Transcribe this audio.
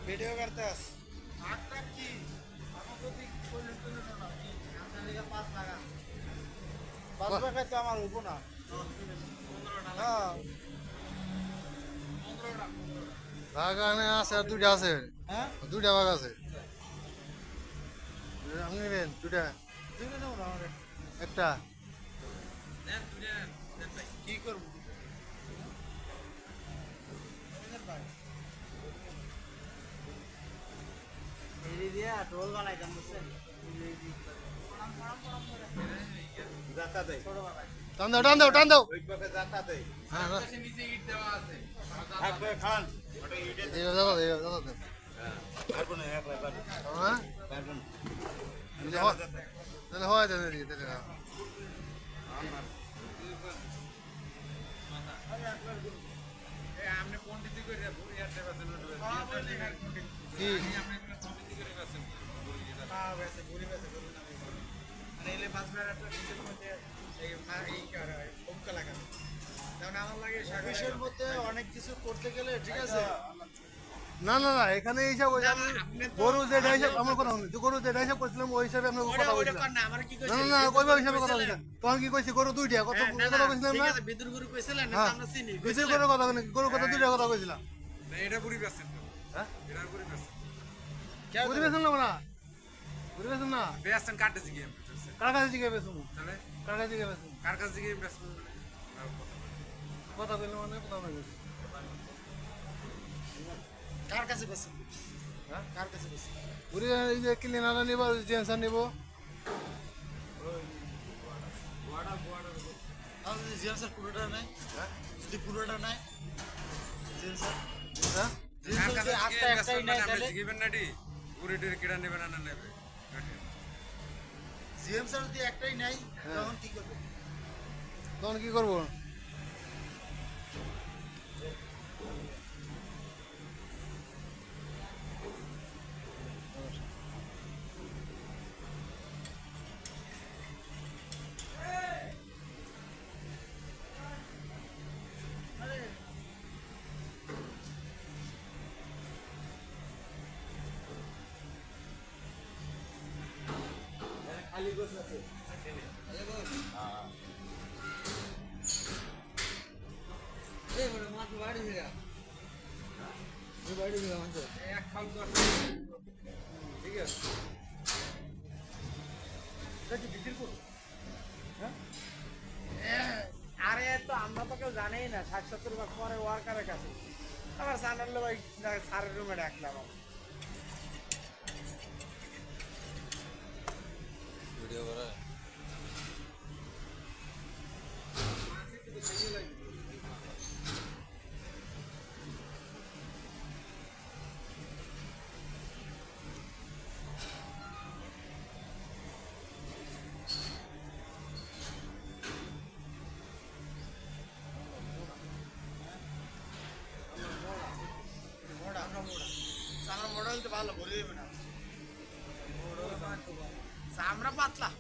video করতেছ আটটা কি আমার যদি কইলে তুলে না কি আমার লিগা 5 টাকা 5 টাকা তো আমার হইব না 15 টাকা হ্যাঁ 15 টাকা বাগানে আছে আর দুইটা আছে হ্যাঁ দুইটা বাগ আছে আপনি নেবেন দুইটা দুইটা নাও না আমারে একটা দেন দুইটা দেন ভাই কি করব এই দিয়া ঢোল বানাইতাম বুঝছেন জাতা দেই ছোট বানাই টান দাও ওই পাশে জাতা দেই হ্যাঁ পাশে নিচে ইট দেওয়া আছে থাকবে খান ওটা ইটে এই দাও হ্যাঁ পারবো না একলা পারবো হ্যাঁ পারবো না তাহলে হয় তাহলে দিয়ে তাহলে আপনি পন্ডিতি করে বুড়িয়ার দেবাছেন কি আপনি পন্ডিতি করে গেছেন হ্যাঁ বেশি বুড়ি বেশি বুড়ি না মানে এলে পাঁচ মিনিট একটা নিজের মধ্যে এই করে ওমকা লাগানো যেমন আমার লাগে সাগরের মধ্যে অনেক কিছু করতে গেলে ঠিক আছে না এখানে হিসাব হইছে গরু যে হিসাব আমার কথা শুনুন গরু যে হিসাব করছিলাম ওই হিসাবে আমরা কথা বলছিলাম না আমার কি না কইছিস না কইবা হিসাবে কথা বলছিলাম তখন কি কইছি গরু দুইটা কথা কথা বলছিলাম ঠিক না আছে বিদুর গুরু কইছিলেন না আমরা চিনি কিছু গরু কথা বলি গরু কথা দুইটা কথা কইছিলাম না এটা বুড়ি বেছেন হ্যাঁ এটা বুড়ি বেছেন বুঝি বেছেন না বুঝি বেছেন না বেছেন কাটতেছি কি কার কাছে জিগে বেছুম তাহলে কার কাছে জিগে বেছুম কার কাছে গিয়ে বেছেন কথা কইলে মানে কথা না কার কাছে বেছেন হ্যাঁ কার কাছে বেছেন পুরি এই যে ক্লিনার নিব জেনসার নিব আর যদি জিএমসার পুরোটা নাই হ্যাঁ যদি পুরোটা নাই জিএমসার হ্যাঁ জিএমসার আটটা একটাই নাই তাহলে জিগিবেন নাডি পুরি টুরি কিরা নেবেন না নেবে জিএমসার যদি একটাই নাই তখন কি করবে তখন কি করবো খালি গোছ আছে এই বড় মাছ বাড়ি ফিরা এই বাড়ি ফিরা মাছ এক খাল তো ঠিক আছে দেখি বিক্রি করব হ্যাঁ আরে তো আমরা তো কেউ জানেই না 60-70 ভাগ পরে ওয়ার্কারের কাছে আবার জানালে ভাই স্যারের রুমে ডাকলাম ভিডিও করা আমরা মডেল তো ভালো ভরে দেবে না আমরা পাতলা